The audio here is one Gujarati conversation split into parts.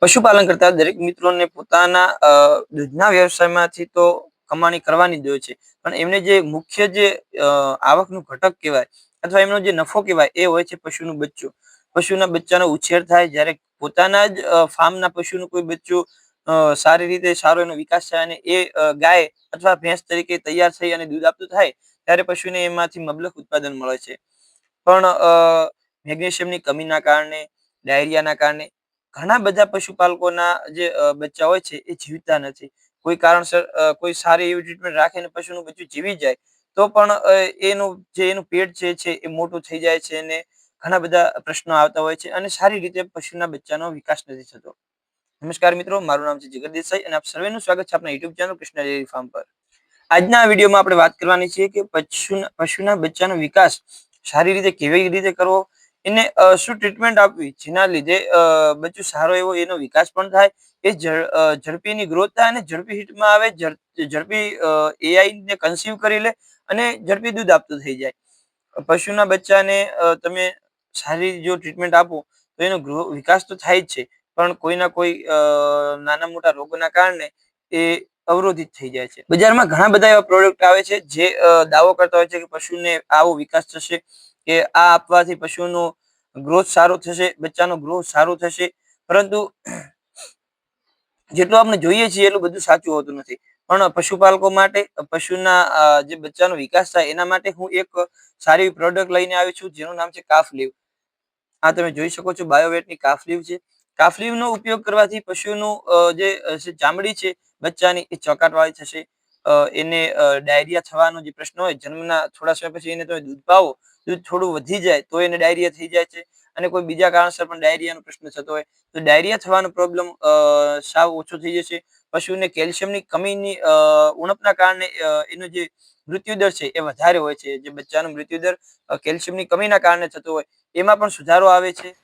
પશુપાલન કરતા દરેક મિત્રોને પોતાના દૂધના વ્યવસાયમાંથી તો કમાણી કરવાની જ હોય છે. પણ એમને જે મુખ્ય જે આવકનું ઘટક કહેવાય અથવા એમનો જે નફો કહેવાય એ હોય છે પશુનું બચ્ચું. પશુના બચ્ચાનો ઉછેર થાય જ્યારે પોતાના જ ફાર્મના પશુનું કોઈ બચ્ચું સારી રીતે સારો એનો વિકાસ થાય અને એ ગાય અથવા ભેંસ તરીકે તૈયાર થઈ અને દૂધ આપતું થાય ત્યારે પશુને એમાંથી મબલખ ઉત્પાદન મળે છે. પણ મેગ્નેશિયમની કમીના કારણે, ડાયરિયાના કારણે ઘણા બધા પશુપાલકોના જે બચ્ચા હોય છે એ જીવતા નથી. કોઈ કારણસર કોઈ સારી એવી ટ્રીટમેન્ટ રાખે ને પશુનું બચ્ચું જીવી જાય તો પણ એનું પેટ જે છે એ મોટું થઈ જાય છે અને ઘણા બધા પ્રશ્નો આવતા હોય છે અને સારી રીતે પશુના બચ્ચાનો વિકાસ નથી થતો. નમસ્કાર મિત્રો, મારું નામ છે જીગર દેસાઈ અને આપ સર્વેનું સ્વાગત છે આપણા YouTube channel Krishna dairy farm પર. આજના વિડીયોમાં આપણે વાત કરવાની છે કે પશુના બચ્ચાનો વિકાસ સારી રીતે કેવી રીતે કરવો, એને શું ટ્રીટમેન્ટ આપવી જેના લીધે બચ્ચું સારો એવો એનો વિકાસ પણ થાય, એ ઝડપી એની ગ્રોથ થાય અને ઝડપી હિટમાં આવે, ઝડપી એઆઈ ને કન્સીવ કરી લે અને ઝડપી દૂધ આપતું થઈ જાય. પશુના બચ્ચાને તમે સારી જો ટ્રીટમેન્ટ આપો તો એનો વિકાસ તો થાય જ છે, પણ કોઈના કોઈ નાના મોટા રોગોના કારણે એ અવરોધિત થઈ જાય છે. બજારમાં ઘણા બધા એવા પ્રોડક્ટ આવે છે જે દાવો કરતા હોય છે કે પશુને આવો વિકાસ થશે, કે આ આપવાથી પશુનો ગ્રોથ સારો થશે, બચ્ચાનો ગ્રોથ સારો થશે, પરંતુ જેટલું આપણે જોઈએ છીએ એટલું બધું સાચું હોતું નથી. પણ પશુપાલકો માટે પશુના જે બચ્ચાનો વિકાસ થાય એના માટે હું એક સારી પ્રોડક્ટ લઈને આવી છું જેનું નામ છે કાફ લીવ. આ તમે જોઈ શકો છો, બાયોવેટની કાફ લીવ છે. કાફ લીવનો ઉપયોગ કરવાથી પશુનું જે ચામડી છે બચ્ચાની એ ચકાટવાળી થશે. એને ડાયરિયા થવાનો જે પ્રશ્ન હોય, જન્મના થોડા સમય પછી એને તમે દૂધ પાવો, દૂધ થોડું વધી જાય તો એને ડાયરિયા થઈ જાય છે. અને કોઈ બીજા કારણસર પણ ડાયરિયાનો પ્રશ્ન થતો હોય તો ડાયરિયા થવાનો પ્રોબ્લેમ સાવ ઓછો થઈ જશે. પશુને કેલ્શિયમની કમીની ઉણપના કારણે એનો જે મૃત્યુદર છે એ વધારે હોય છે. જે બચ્ચાનો મૃત્યુદર કેલ્શિયમની કમીના કારણે થતો હોય એમાં પણ સુધારો આવે છે.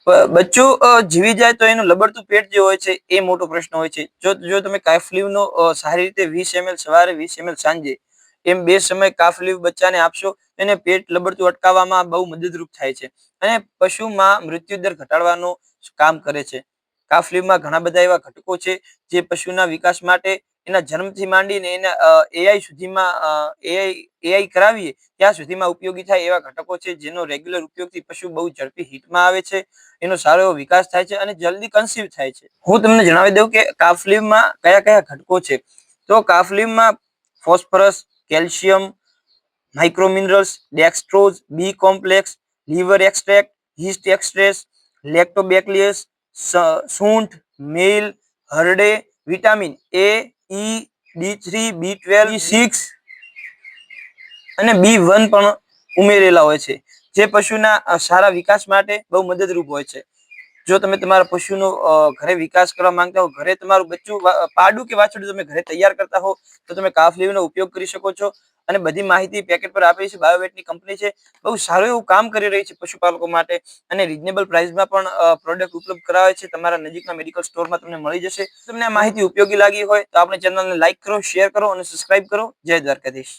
બચ્ચું જીવી જાય તો એનું લબડતું પેટ જે હોય છે એ મોટો પ્રશ્ન હોય છે. જો તમે કાફ લીવનો સારી રીતે 20 ml સવારે 20 ml સાંજે એમ 2 સમય કાફ લીવ બચ્ચાને આપશો એને પેટ લબડતું અટકાવવામાં બહુ મદદરૂપ થાય છે અને પશુમાં મૃત્યુદર ઘટાડવાનું કામ કરે છે. કાફ લીવમાં ઘણા બધા એવા ઘટકો છે જે પશુના વિકાસ માટે એના જન્મથી માંડીને એના એઆઈ સુધીમાં એઆઈ કરાવીએ ત્યાં સુધીમાં ઉપયોગી થાય એવા ઘટકો છે, જેનો રેગ્યુલર ઉપયોગથી પશુ બહુ ઝડપી હિટમાં આવે છે, એનો સારો એવો વિકાસ થાય છે અને જલ્દી કન્સીવ થાય છે. હું તમને જણાવી દઉં કે કાફ લીવમાં કયા કયા ઘટકો છે. તો કાફ લીવમાં phosphorus, calcium, microminerals, dextrose, B complex, liver extract, yeast extract, lactobacillus, સૂંઠ, મેલ, હરડે, vitamin A, E, B3, B12, B6 અને B1 પણ ઉમેરેલા હોય છે, જે પશુના સારા વિકાસ માટે બહુ મદદરૂપ હોય છે. જો તમે તમારા પશુનો ઘરે વિકાસ કરવા માંગતા હો, ઘરે તમારું બચ્ચું પાડું કે વાછરડું તમે ઘરે તૈયાર કરતા હો તો તમે કાફ લીવનો ઉપયોગ કરી શકો છો. અને બધી માહિતી પેકેટ પર આપેલી છે. બાયોવેટની કંપની છે, બહુ સારું એવું કામ કરી રહી છે પશુપાલકો માટે અને રીઝનેબલ પ્રાઇસમાં પણ પ્રોડક્ટ ઉપલબ્ધ કરાવે છે. તમારા નજીકના મેડિકલ સ્ટોરમાં તમને મળી જશે. તમને આ માહિતી ઉપયોગી લાગી હોય તો આપણે ચેનલને લાઈક કરો, શેર કરો અને સબસ્ક્રાઇબ કરો. જય દ્વારકાધીશ.